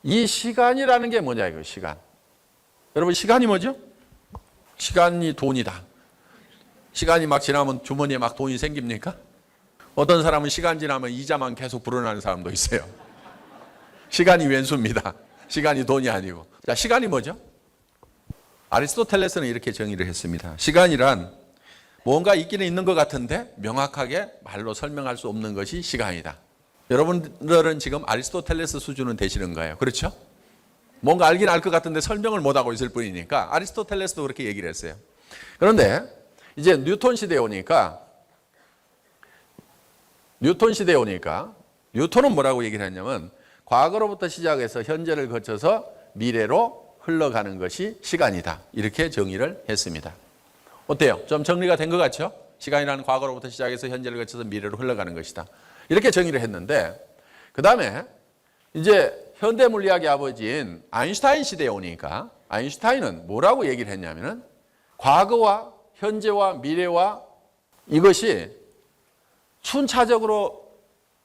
이 시간이라는 게 뭐냐 이거 시간. 여러분 시간이 뭐죠? 시간이 돈이다. 시간이 막 지나면 주머니에 막 돈이 생깁니까? 어떤 사람은 시간 지나면 이자만 계속 불어나는 사람도 있어요. 시간이 왼수입니다. 시간이 돈이 아니고. 자, 시간이 뭐죠? 아리스토텔레스는 이렇게 정의를 했습니다. 시간이란 뭔가 있기는 있는 것 같은데 명확하게 말로 설명할 수 없는 것이 시간이다. 여러분들은 지금 아리스토텔레스 수준은 되시는 거예요. 그렇죠? 뭔가 알긴 알 것 같은데 설명을 못하고 있을 뿐이니까 아리스토텔레스도 그렇게 얘기를 했어요. 그런데 이제 뉴턴 시대에 오니까 뉴턴은 뭐라고 얘기를 했냐면 과거로부터 시작해서 현재를 거쳐서 미래로 흘러가는 것이 시간이다. 이렇게 정의를 했습니다. 어때요? 좀 정리가 된 것 같죠? 시간이라는 과거로부터 시작해서 현재를 거쳐서 미래로 흘러가는 것이다. 이렇게 정의를 했는데 그 다음에 이제 현대 물리학의 아버지인 아인슈타인 시대에 오니까 아인슈타인은 뭐라고 얘기를 했냐면은 과거와 현재와 미래와 이것이 순차적으로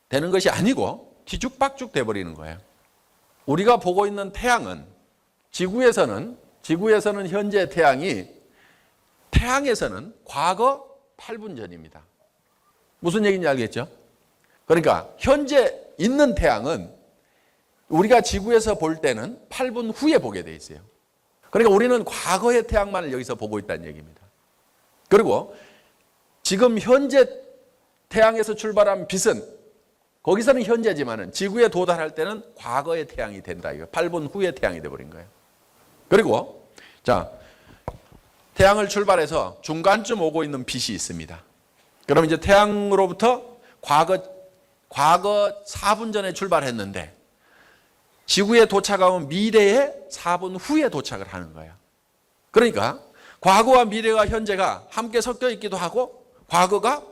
되는 것이 아니고 뒤죽박죽 돼버리는 거예요. 우리가 보고 있는 태양은 지구에서는 현재 태양에서는 과거 8분 전입니다. 무슨 얘기인지 알겠죠? 그러니까 현재 있는 태양은 우리가 지구에서 볼 때는 8분 후에 보게 돼 있어요. 그러니까 우리는 과거의 태양만을 여기서 보고 있다는 얘기입니다. 그리고 지금 현재 태양에서 출발한 빛은 거기서는 현재지만은 지구에 도달할 때는 과거의 태양이 된다. 이거 8분 후의 태양이 돼버린 거예요. 그리고 자, 태양을 출발해서 중간쯤 오고 있는 빛이 있습니다. 그럼 이제 태양으로부터 과거 4분 전에 출발했는데 지구에 도착하면 미래의 4분 후에 도착을 하는 거예요. 그러니까 과거와 미래와 현재가 함께 섞여 있기도 하고 과거가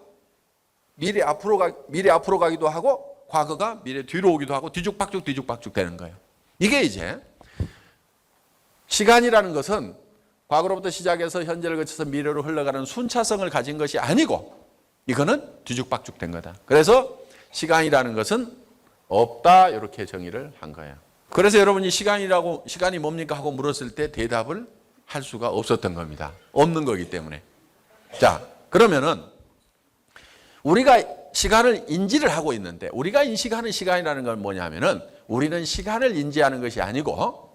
미래 앞으로 가기도 하고 과거가 미래 뒤로 오기도 하고 뒤죽박죽 되는 거예요. 이게 이제 시간이라는 것은 과거로부터 시작해서 현재를 거쳐서 미래로 흘러가는 순차성을 가진 것이 아니고 이거는 뒤죽박죽 된 거다. 그래서 시간이라는 것은 없다 이렇게 정의를 한 거예요. 그래서 여러분이 시간이 뭡니까 하고 물었을 때 대답을 할 수가 없었던 겁니다. 없는 거기 때문에. 자, 그러면은 우리가 시간을 인지를 하고 있는데 우리가 인식하는 시간이라는 건 뭐냐면은 우리는 시간을 인지하는 것이 아니고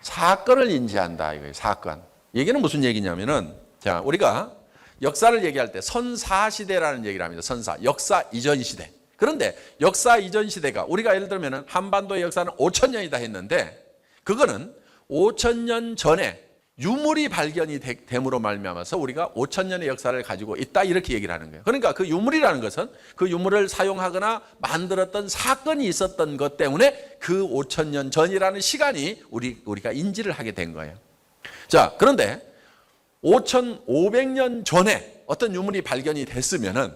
사건을 인지한다 이거예요. 사건. 얘기는 무슨 얘기냐면은 자, 우리가 역사를 얘기할 때 선사시대라는 얘기를 합니다. 선사. 역사 이전 시대. 그런데 역사 이전 시대가 우리가 예를 들면 한반도의 역사는 5,000년이다 했는데 그거는 5,000년 전에 유물이 발견이 됨으로 말미암아서 우리가 5,000년의 역사를 가지고 있다 이렇게 얘기를 하는 거예요. 그러니까 그 유물이라는 것은 그 유물을 사용하거나 만들었던 사건이 있었던 것 때문에 그 5,000년 전이라는 시간이 우리가 인지를 하게 된 거예요. 자, 그런데 5,500년 전에 어떤 유물이 발견이 됐으면은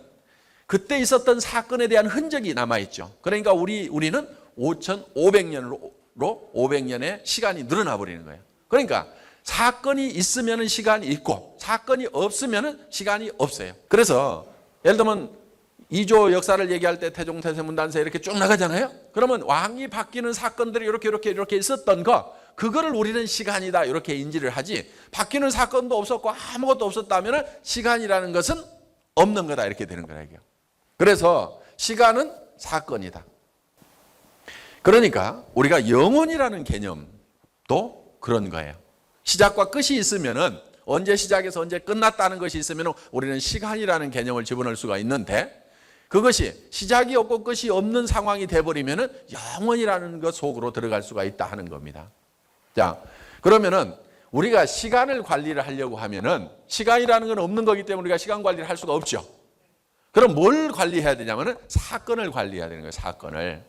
그때 있었던 사건에 대한 흔적이 남아있죠. 그러니까 우리는 5,500년으로 500년의 시간이 늘어나 버리는 거예요. 그러니까 사건이 있으면 시간이 있고 사건이 없으면 시간이 없어요. 그래서 예를 들면 이조 역사를 얘기할 때 태종, 태세, 문단세 이렇게 쭉 나가잖아요. 그러면 왕이 바뀌는 사건들이 이렇게 있었던 거 그거를 우리는 시간이다 이렇게 인지를 하지 바뀌는 사건도 없었고 아무것도 없었다면 시간이라는 것은 없는 거다 이렇게 되는 거예요. 그래서 시간은 사건이다. 그러니까 우리가 영원이라는 개념도 그런 거예요. 시작과 끝이 있으면은 언제 시작해서 언제 끝났다는 것이 있으면 우리는 시간이라는 개념을 집어넣을 수가 있는데 그것이 시작이 없고 끝이 없는 상황이 돼버리면은 영원이라는 것 속으로 들어갈 수가 있다 하는 겁니다. 자, 그러면은 우리가 시간을 관리를 하려고 하면은 시간이라는 건 없는 거기 때문에 우리가 시간 관리를 할 수가 없죠. 그럼 뭘 관리해야 되냐면은 사건을 관리해야 되는 거예요. 사건을.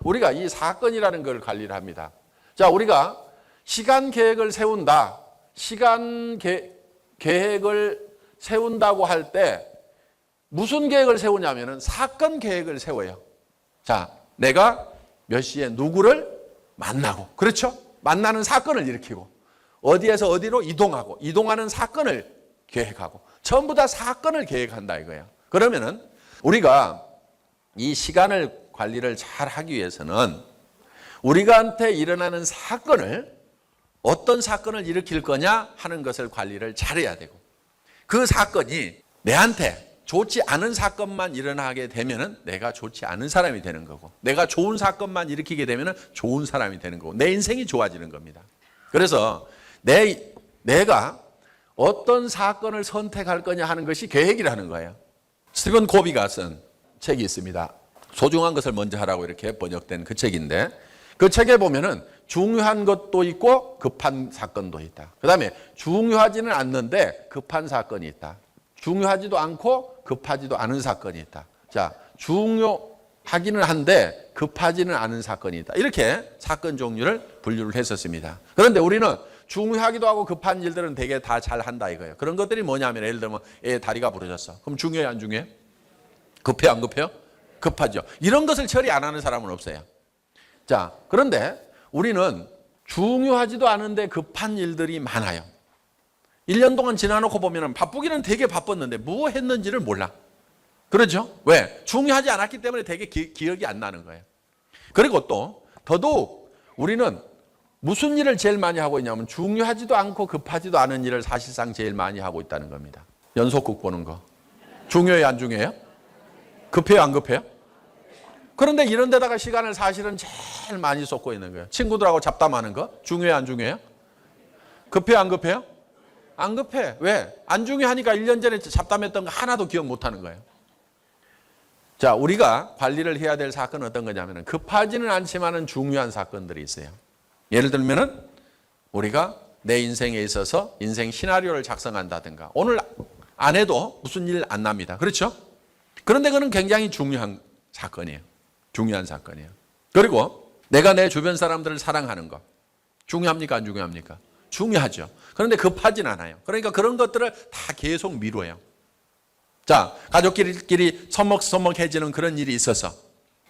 우리가 이 사건이라는 걸 관리를 합니다. 자, 우리가 시간 계획을 세운다. 시간 계획을 세운다고 할 때 무슨 계획을 세우냐면은 사건 계획을 세워요. 자, 내가 몇 시에 누구를 만나고, 그렇죠? 만나는 사건을 일으키고, 어디에서 어디로 이동하고, 이동하는 사건을 계획하고, 전부 다 사건을 계획한다 이거예요. 그러면은 우리가 이 시간을 관리를 잘 하기 위해서는 우리가한테 일어나는 사건을 어떤 사건을 일으킬 거냐 하는 것을 관리를 잘해야 되고, 그 사건이 내한테 좋지 않은 사건만 일어나게 되면은 내가 좋지 않은 사람이 되는 거고, 내가 좋은 사건만 일으키게 되면은 좋은 사람이 되는 거고, 내 인생이 좋아지는 겁니다. 그래서 내가 어떤 사건을 선택할 거냐 하는 것이 계획이라는 거예요. 스티븐 코비가 쓴 책이 있습니다. 소중한 것을 먼저 하라고 이렇게 번역된 그 책인데, 그 책에 보면은 중요한 것도 있고 급한 사건도 있다. 그 다음에 중요하지는 않는데 급한 사건이 있다. 중요하지도 않고 급하지도 않은 사건이 있다. 자, 중요하기는 한데 급하지는 않은 사건이 있다. 이렇게 사건 종류를 분류를 했었습니다. 그런데 우리는 중요하기도 하고 급한 일들은 되게 다 잘한다 이거예요. 그런 것들이 뭐냐면, 예를 들면 애 다리가 부러졌어. 그럼 중요해 안 중요해? 급해요 안 급해요? 급하죠. 이런 것을 처리 안 하는 사람은 없어요. 자, 그런데 우리는 중요하지도 않은데 급한 일들이 많아요. 1년 동안 지나놓고 보면 바쁘기는 되게 바빴는데 뭐 했는지를 몰라. 그렇죠? 왜? 중요하지 않았기 때문에 되게 기억이 안 나는 거예요. 그리고 또 더더욱 우리는 무슨 일을 제일 많이 하고 있냐면 중요하지도 않고 급하지도 않은 일을 사실상 제일 많이 하고 있다는 겁니다. 연속극 보는 거. 중요해요 안 중요해요? 급해요 안 급해요? 그런데 이런 데다가 시간을 사실은 제일 많이 쏟고 있는 거예요. 친구들하고 잡담하는 거 중요해요 안 중요해요? 급해요 안 급해요? 안 급해. 왜? 안 중요하니까 1년 전에 잡담했던 거 하나도 기억 못하는 거예요. 자, 우리가 관리를 해야 될 사건은 어떤 거냐면 급하지는 않지만은 중요한 사건들이 있어요. 예를 들면은 우리가 내 인생에 있어서 인생 시나리오를 작성한다든가, 오늘 안 해도 무슨 일 안 납니다. 그렇죠? 그런데 그건 굉장히 중요한 사건이에요. 중요한 사건이에요. 그리고 내가 내 주변 사람들을 사랑하는 거 중요합니까 안 중요합니까? 중요하죠. 그런데 급하진 않아요. 그러니까 그런 것들을 다 계속 미뤄요. 자, 가족끼리 서먹서먹해지는 그런 일이 있어서,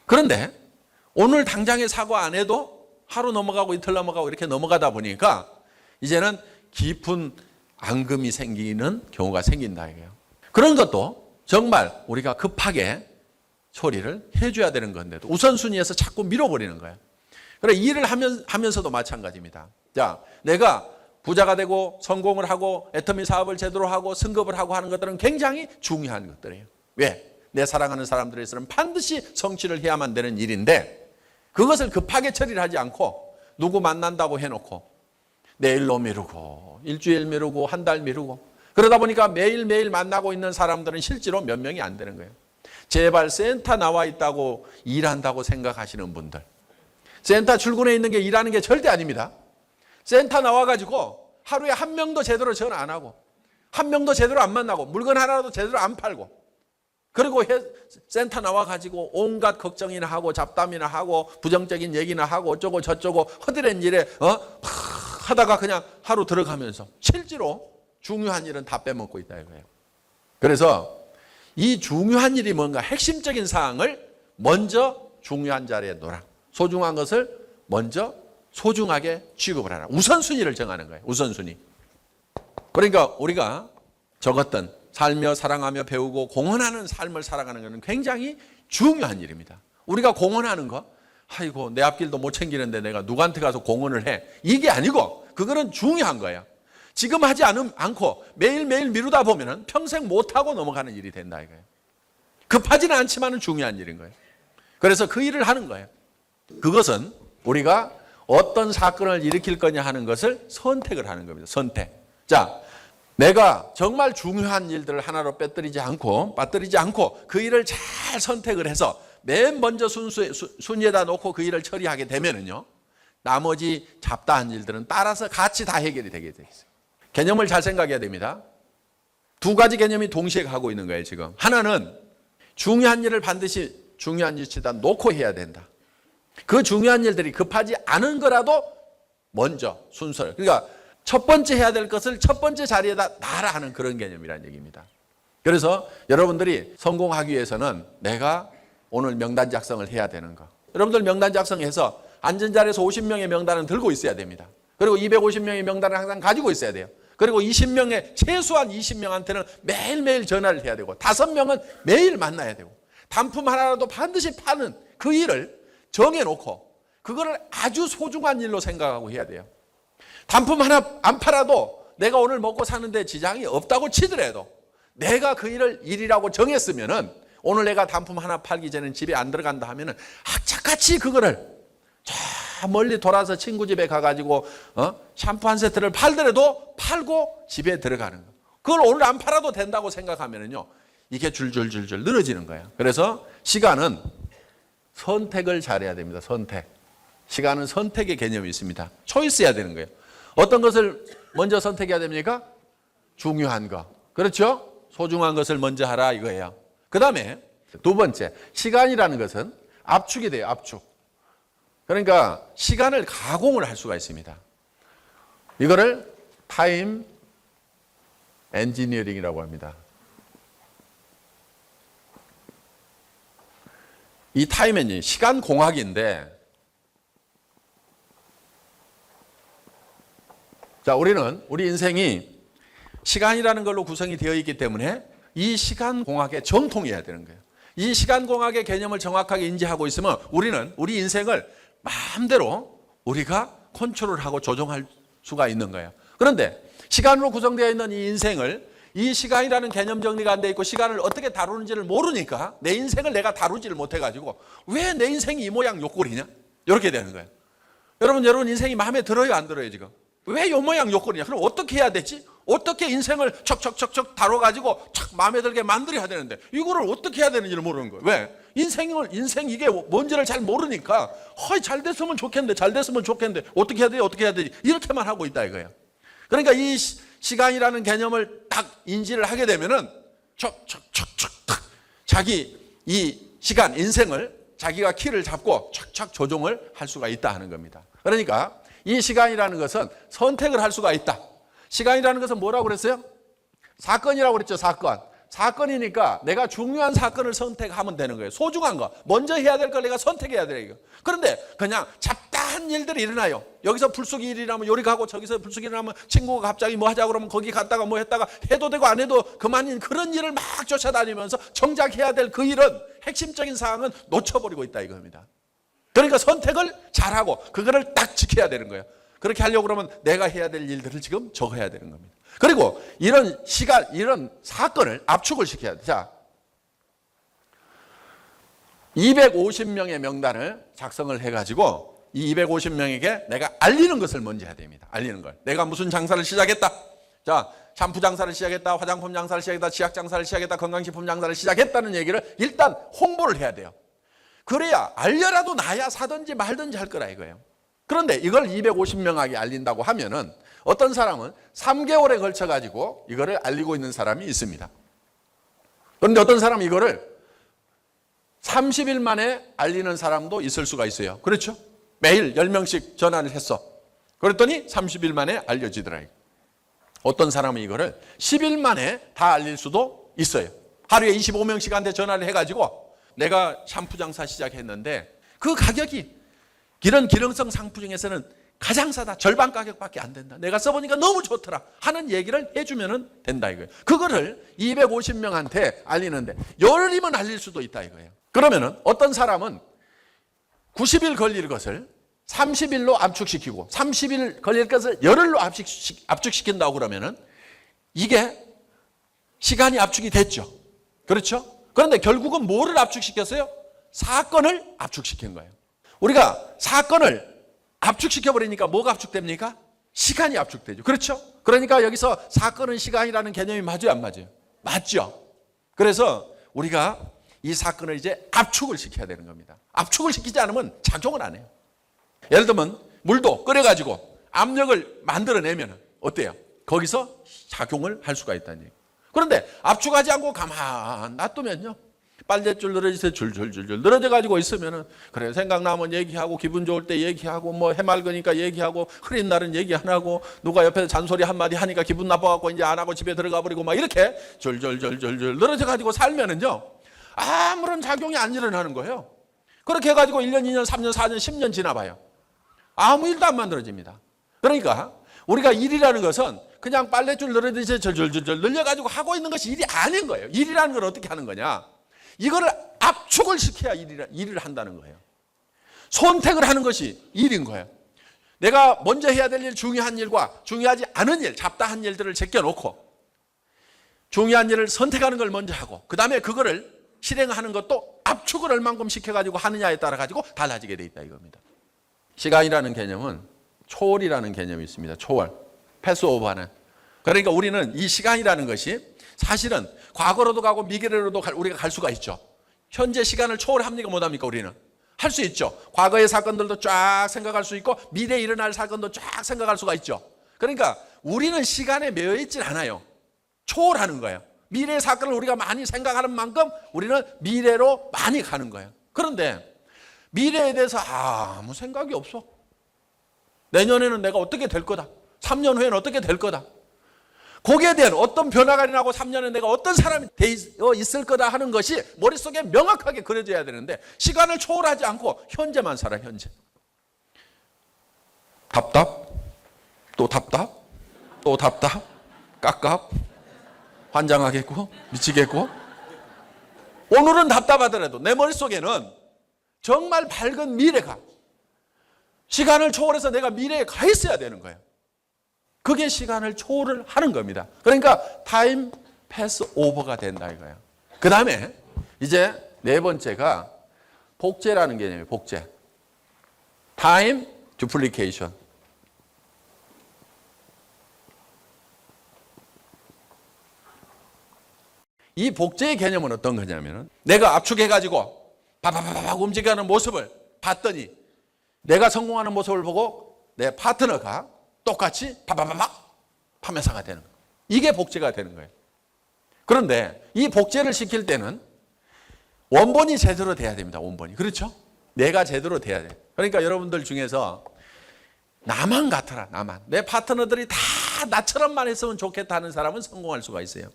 그런데 오늘 당장에 사과 안 해도 하루 넘어가고 이틀 넘어가고 이렇게 넘어가다 보니까 이제는 깊은 앙금이 생기는 경우가 생긴다 이거예요. 그런 것도 정말 우리가 급하게 처리를 해줘야 되는 건데도 우선순위에서 자꾸 밀어버리는 거예요. 그래, 일을 하면서도 마찬가지입니다. 자, 내가 부자가 되고 성공을 하고 애터미 사업을 제대로 하고 승급을 하고 하는 것들은 굉장히 중요한 것들이에요. 왜? 내 사랑하는 사람들에 있어서는 반드시 성취를 해야만 되는 일인데, 그것을 급하게 처리를 하지 않고 누구 만난다고 해놓고 내일로 미루고 일주일 미루고 한 달 미루고, 그러다 보니까 매일매일 만나고 있는 사람들은 실제로 몇 명이 안 되는 거예요. 제발 센터 나와 있다고 일한다고 생각하시는 분들, 센터 출근해 있는 게 일하는 게 절대 아닙니다. 센터 나와가지고 하루에 한 명도 제대로 전화 안 하고 한 명도 제대로 안 만나고 물건 하나라도 제대로 안 팔고, 그리고 센터 나와가지고 온갖 걱정이나 하고 잡담이나 하고 부정적인 얘기나 하고 어쩌고 저쩌고 허드렛 일에 하다가 그냥 하루 들어가면서 실제로 중요한 일은 다 빼먹고 있다 이거예요. 그래서 이 중요한 일이 뭔가 핵심적인 사항을 먼저 중요한 자리에 놓으라. 소중한 것을 먼저 소중하게 취급을 하라. 우선순위를 정하는 거예요. 우선순위. 그러니까 우리가 적었던 살며 사랑하며 배우고 공헌하는 삶을 살아가는 것은 굉장히 중요한 일입니다. 우리가 공헌하는 거, 아이고 내 앞길도 못 챙기는데 내가 누구한테 가서 공헌을 해, 이게 아니고 그거는 중요한 거예요. 지금 하지 않고 매일매일 미루다 보면 평생 못하고 넘어가는 일이 된다 이거예요. 급하지는 않지만 중요한 일인 거예요. 그래서 그 일을 하는 거예요. 그것은 우리가 어떤 사건을 일으킬 거냐 하는 것을 선택을 하는 겁니다. 선택. 자, 내가 정말 중요한 일들을 하나로 빠뜨리지 않고 그 일을 잘 선택을 해서 맨 먼저 순위에다 놓고 그 일을 처리하게 되면은요, 나머지 잡다한 일들은 따라서 같이 다 해결이 되게 돼 있어요. 개념을 잘 생각해야 됩니다. 두 가지 개념이 동시에 가고 있는 거예요, 지금. 하나는 중요한 일을 반드시 중요한 위치에다 놓고 해야 된다. 그 중요한 일들이 급하지 않은 거라도 먼저 순서를, 그러니까 첫 번째 해야 될 것을 첫 번째 자리에다 놔라 하는 그런 개념이라는 얘기입니다. 그래서 여러분들이 성공하기 위해서는 내가 오늘 명단 작성을 해야 되는 거. 여러분들 명단 작성해서 앉은 자리에서 50명의 명단은 들고 있어야 됩니다. 그리고 250명의 명단을 항상 가지고 있어야 돼요. 그리고 20명의 최소한 20명한테는 매일매일 전화를 해야 되고 5명은 매일 만나야 되고 단품 하나라도 반드시 파는 그 일을 정해놓고 그거를 아주 소중한 일로 생각하고 해야 돼요. 단품 하나 안 팔아도 내가 오늘 먹고 사는데 지장이 없다고 치더라도 내가 그 일을 일이라고 정했으면은 오늘 내가 단품 하나 팔기 전에 집에 안 들어간다 하면은 악착같이 그거를 저 멀리 돌아서 친구 집에 가가지고 샴푸 한 세트를 팔더라도 팔고 집에 들어가는 거. 그걸 오늘 안 팔아도 된다고 생각하면은요 이게 줄줄줄줄 늘어지는 거예요. 그래서 시간은 선택을 잘해야 됩니다. 선택. 시간은 선택의 개념이 있습니다. 초이스 해야 되는 거예요. 어떤 것을 먼저 선택해야 됩니까? 중요한 거. 그렇죠? 소중한 것을 먼저 하라 이거예요. 그 다음에 두 번째, 시간이라는 것은 압축이 돼요. 압축. 그러니까 시간을 가공을 할 수가 있습니다. 이거를 타임 엔지니어링이라고 합니다. 이 타임 엔지니어링, 시간 공학인데 자, 우리 인생이 시간이라는 걸로 구성이 되어 있기 때문에 이 시간 공학에 정통해야 되는 거예요. 이 시간 공학의 개념을 정확하게 인지하고 있으면 우리는 우리 인생을 마음대로 우리가 컨트롤하고 조정할 수가 있는 거예요. 그런데 시간으로 구성되어 있는 이 인생을 이 시간이라는 개념 정리가 안 돼 있고 시간을 어떻게 다루는지를 모르니까 내 인생을 내가 다루지를 못해가지고 왜 내 인생이 이 모양 요 꼴이냐? 이렇게 되는 거예요. 여러분 인생이 마음에 들어요 안 들어요 지금? 왜 요 모양 요 꼴이냐? 그럼 어떻게 해야 되지? 어떻게 인생을 척척척척 다뤄가지고 착 마음에 들게 만들어야 되는데 이거를 어떻게 해야 되는지를 모르는 거예요. 왜? 인생 이게 뭔지를 잘 모르니까 잘 됐으면 좋겠는데 잘 됐으면 좋겠는데 어떻게 해야 돼? 어떻게 해야 되지? 이렇게만 하고 있다 이거예요. 그러니까 이 시간이라는 개념을 딱 인지를 하게 되면은 척척척척 자기 이 시간 인생을 자기가 키를 잡고 착착 조정을 할 수가 있다 하는 겁니다. 그러니까 이 시간이라는 것은 선택을 할 수가 있다. 시간이라는 것은 뭐라고 그랬어요? 사건이라고 그랬죠. 사건이니까 내가 중요한 사건을 선택하면 되는 거예요. 소중한 거. 먼저 해야 될 걸 내가 선택해야 돼요. 그런데 그냥 잡다한 일들이 일어나요. 여기서 불쑥이 일이라면 요리 가고 저기서 불쑥이 일어나면 친구가 갑자기 뭐 하자고 그러면 거기 갔다가 뭐 했다가 해도 되고 안 해도 그만인 그런 일을 막 쫓아다니면서 정작 해야 될 그 일은 핵심적인 사항은 놓쳐버리고 있다 이겁니다. 그러니까 선택을 잘하고 그거를 딱 지켜야 되는 거예요. 그렇게 하려고 그러면 내가 해야 될 일들을 지금 적어야 되는 겁니다. 그리고 이런 이런 사건을 압축을 시켜야 돼. 자, 250명의 명단을 작성을 해가지고 이 250명에게 내가 알리는 것을 먼저 해야 됩니다. 알리는 걸. 내가 무슨 장사를 시작했다. 자, 샴푸 장사를 시작했다. 화장품 장사를 시작했다. 치약 장사를 시작했다. 건강식품 장사를 시작했다는 얘기를 일단 홍보를 해야 돼요. 그래야 알려라도 나야 사든지 말든지 할 거라 이거예요. 그런데 이걸 250명에게 알린다고 하면은 어떤 사람은 3개월에 걸쳐 가지고 이거를 알리고 있는 사람이 있습니다. 그런데 어떤 사람은 이거를 30일 만에 알리는 사람도 있을 수가 있어요. 그렇죠? 매일 10명씩 전화를 했어. 그랬더니 30일 만에 알려지더라. 어떤 사람은 이거를 10일 만에 다 알릴 수도 있어요. 하루에 25명씩한테 전화를 해가지고 내가 샴푸 장사 시작했는데 그 가격이 이런 기능성 상품 중에서는 가장 싸다. 절반 가격밖에 안 된다. 내가 써보니까 너무 좋더라 하는 얘기를 해주면 된다 이거예요. 그거를 250명한테 알리는데 열이면 알릴 수도 있다 이거예요. 그러면은 어떤 사람은 90일 걸릴 것을 30일로 압축시키고 30일 걸릴 것을 열흘로 압축시킨다고 그러면은 이게 시간이 압축이 됐죠. 그렇죠? 그런데 결국은 뭐를 압축시켰어요? 사건을 압축시킨 거예요. 우리가 사건을 압축시켜버리니까 뭐가 압축됩니까? 시간이 압축되죠. 그렇죠? 그러니까 여기서 사건은 시간이라는 개념이 맞아요? 안 맞아요? 맞죠? 그래서 우리가 이 사건을 이제 압축을 시켜야 되는 겁니다. 압축을 시키지 않으면 작용을 안 해요. 예를 들면 물도 끓여가지고 압력을 만들어내면 어때요? 거기서 작용을 할 수가 있다는 얘기예요. 그런데 압축하지 않고 가만 놔두면요. 빨랫줄 늘어지서 줄줄줄줄 늘어져 가지고 있으면은 그래 생각나면 얘기하고 기분 좋을 때 얘기하고 뭐 해맑으니까 얘기하고 흐린 날은 얘기 안 하고 누가 옆에서 잔소리 한마디 하니까 기분 나빠갖고 이제 안 하고 집에 들어가 버리고 막 이렇게 줄줄줄줄줄 늘어져 가지고 살면은요 아무런 작용이 안 일어나는 거예요. 그렇게 해가지고 1년, 2년, 3년, 4년, 10년 지나봐요. 아무 일도 안 만들어집니다. 그러니까 우리가 일이라는 것은 그냥 빨랫줄 늘어지듯이 줄줄줄줄 늘려가지고 하고 있는 것이 일이 아닌 거예요. 일이라는 걸 어떻게 하는 거냐? 이거를 압축을 시켜야 일을 한다는 거예요. 선택을 하는 것이 일인 거예요. 내가 먼저 해야 될 일, 중요한 일과 중요하지 않은 일, 잡다한 일들을 제껴놓고 중요한 일을 선택하는 걸 먼저 하고 그 다음에 그거를 실행하는 것도 압축을 얼만큼 시켜가지고 하느냐에 따라 가지고 달라지게 돼 있다 이겁니다. 시간이라는 개념은 초월이라는 개념이 있습니다. 초월, 패스오버하는. 그러니까 우리는 이 시간이라는 것이 사실은 과거로도 가고 미래로도 우리가 갈 수가 있죠. 현재 시간을 초월합니까 못합니까? 우리는 할 수 있죠. 과거의 사건들도 쫙 생각할 수 있고 미래에 일어날 사건도 쫙 생각할 수가 있죠. 그러니까 우리는 시간에 매여 있질 않아요. 초월하는 거예요. 미래의 사건을 우리가 많이 생각하는 만큼 우리는 미래로 많이 가는 거예요. 그런데 미래에 대해서 아무 생각이 없어. 내년에는 내가 어떻게 될 거다. 3년 후에는 어떻게 될 거다. 거기에 대한 어떤 변화가 일어나고 3년에 내가 어떤 사람이 되어 있을 거다 하는 것이 머릿속에 명확하게 그려져야 되는데 시간을 초월하지 않고 현재만 살아. 현재. 답답, 또 답답, 또 답답, 깝깝, 환장하겠고 미치겠고. 오늘은 답답하더라도 내 머릿속에는 정말 밝은 미래가, 시간을 초월해서 내가 미래에 가 있어야 되는 거예요. 그게 시간을 초월을 하는 겁니다. 그러니까 타임 패스 오버가 된다 이거예요. 그 다음에 이제 네 번째가 복제라는 개념이에요. 복제. 타임 듀플리케이션. 이 복제의 개념은 어떤 거냐면은 내가 압축해가지고 바바바박 움직이는 모습을 봤더니 내가 성공하는 모습을 보고 내 파트너가 똑같이 바바바박 판매사가 되는 거예요. 이게 복제가 되는 거예요. 그런데 이 복제를 시킬 때는 원본이 제대로 돼야 됩니다. 원본이. 그렇죠? 내가 제대로 돼야 돼. 그러니까 여러분들 중에서 나만 같아라. 나만. 내 파트너들이 다 나처럼만 했으면 좋겠다 하는 사람은 성공할 수가 있어요.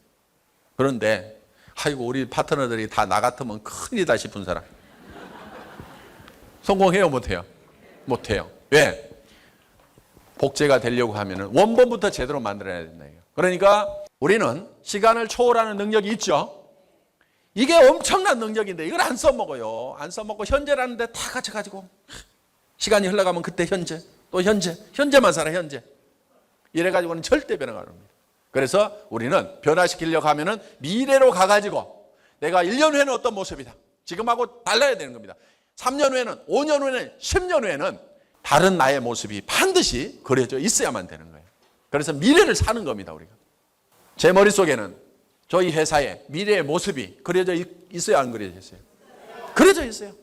그런데 아이고 우리 파트너들이 다 나 같으면 큰일이다 싶은 사람 성공해요? 못해요? 못해요. 왜? 복제가 되려고 하면 원본부터 제대로 만들어야 된다. 그러니까 우리는 시간을 초월하는 능력이 있죠. 이게 엄청난 능력인데 이걸 안 써먹어요. 안 써먹고 현재라는 데 다 갇혀가지고 시간이 흘러가면 그때 현재, 또 현재, 현재만 살아. 현재. 이래가지고는 절대 변화가 안 옵니다. 그래서 우리는 변화시키려고 하면은 미래로 가가지고 내가 1년 후에는 어떤 모습이다. 지금하고 달라야 되는 겁니다. 3년 후에는, 5년 후에는, 10년 후에는 다른 나의 모습이 반드시 그려져 있어야만 되는 거예요. 그래서 미래를 사는 겁니다, 우리가. 제 머릿속에는 저희 회사의 미래의 모습이 그려져 있어요, 안 그려져 있어요? 그려져 있어요.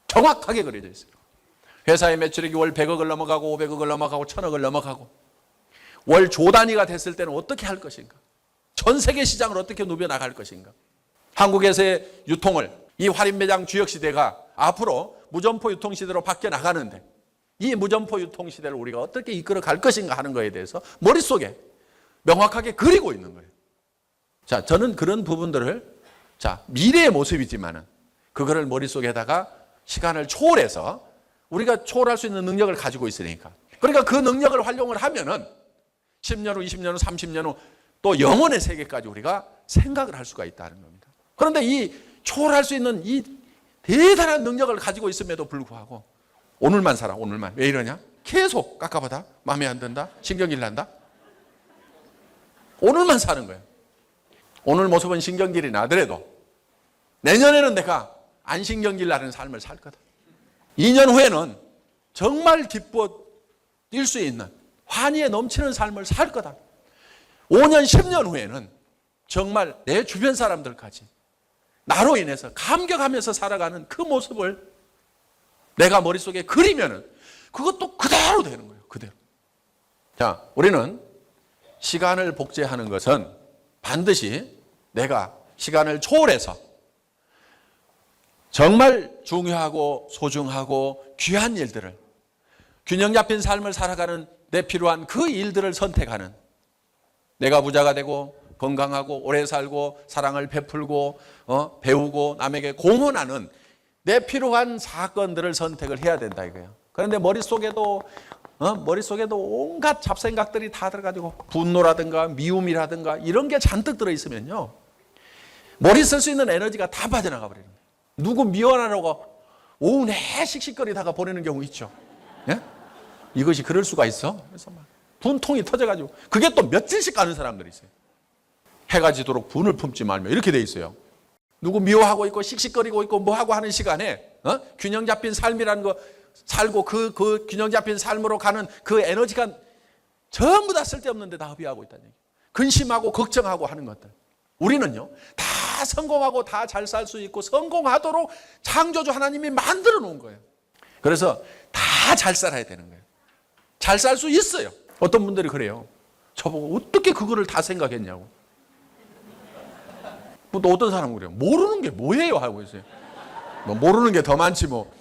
정확하게 그려져 있어요. 회사의 매출액이 월 100억을 넘어가고 500억을 넘어가고 1000억을 넘어가고 월 조 단위가 됐을 때는 어떻게 할 것인가? 전 세계 시장을 어떻게 누벼나갈 것인가? 한국에서의 유통을, 이 할인매장 주역시대가 앞으로 무점포 유통시대로 바뀌어 나가는데 이 무점포 유통시대를 우리가 어떻게 이끌어 갈 것인가 하는 거에 대해서 머릿속에 명확하게 그리고 있는 거예요. 자, 저는 그런 부분들을 미래의 모습이지만은 그거를 머릿속에다가 시간을 초월해서 우리가 초월할 수 있는 능력을 가지고 있으니까. 그러니까 그 능력을 활용을 하면은 10년 후, 20년 후, 30년 후 또 영원의 세계까지 우리가 생각을 할 수가 있다는 겁니다. 그런데 이 초월할 수 있는 이 대단한 능력을 가지고 있음에도 불구하고 오늘만 살아, 오늘만. 왜 이러냐? 계속 깝깝하다, 마음에 안 든다, 신경질 난다. 오늘만 사는 거예요. 오늘 모습은 신경질이 나더라도 내년에는 내가 안 신경질 나는 삶을 살 거다. 2년 후에는 정말 기뻐 뛸 수 있는 환희에 넘치는 삶을 살 거다. 5년, 10년 후에는 정말 내 주변 사람들까지 나로 인해서 감격하면서 살아가는 그 모습을 내가 머릿속에 그리면은 그것도 그대로 되는 거예요. 그대로. 자, 우리는 시간을 복제하는 것은 반드시 내가 시간을 초월해서 정말 중요하고 소중하고 귀한 일들을, 균형 잡힌 삶을 살아가는 내 필요한 그 일들을 선택하는, 내가 부자가 되고 건강하고 오래 살고 사랑을 베풀고 배우고 남에게 공헌하는 내 필요한 사건들을 선택을 해야 된다 이거예요. 그런데 머릿속에도 온갖 잡생각들이 다 들어가지고 분노라든가 미움이라든가 이런 게 잔뜩 들어있으면요, 머리 쓸 수 있는 에너지가 다 빠져나가 버리는 거예요. 누구 미워하려고 오후 내 씩씩거리다가 보내는 경우 있죠. 예? 이것이 그럴 수가 있어? 그래서 막 분통이 터져가지고 그게 또 며칠씩 가는 사람들이 있어요. 해가 지도록 분을 품지 말며 이렇게 돼 있어요. 누구 미워하고 있고 씩씩거리고 있고 뭐하고 하는 시간에 균형 잡힌 삶이라는 거 살고 그 균형 잡힌 삶으로 가는 그 에너지가 전부 다 쓸데없는 데다 허비하고 있다는 얘기예요. 근심하고 걱정하고 하는 것들. 우리는요, 다 성공하고 다 잘 살 수 있고 성공하도록 창조주 하나님이 만들어 놓은 거예요. 그래서 다 잘 살아야 되는 거예요. 잘 살 수 있어요. 어떤 분들이 그래요. 저보고 어떻게 그거를 다 생각했냐고. 또 어떤 사람은 그래요. 모르는 게 뭐예요? 하고 있어요. 뭐 모르는 게 더 많지 뭐.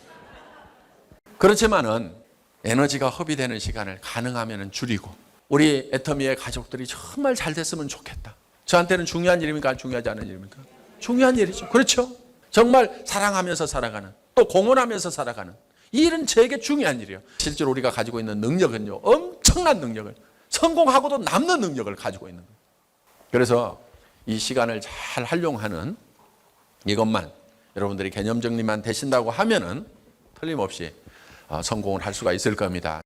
그렇지만은 에너지가 허비되는 시간을 가능하면 줄이고 우리 애터미의 가족들이 정말 잘 됐으면 좋겠다. 저한테는 중요한 일입니까? 중요하지 않은 일입니까? 중요한 일이죠. 그렇죠? 정말 사랑하면서 살아가는, 또 공헌하면서 살아가는 이 일은 제게 중요한 일이에요. 실제로 우리가 가지고 있는 능력은요, 엄청난 능력을, 성공하고도 남는 능력을 가지고 있는 거예요. 그래서 이 시간을 잘 활용하는 이것만 여러분들이 개념 정리만 되신다고 하면은 틀림없이 성공을 할 수가 있을 겁니다.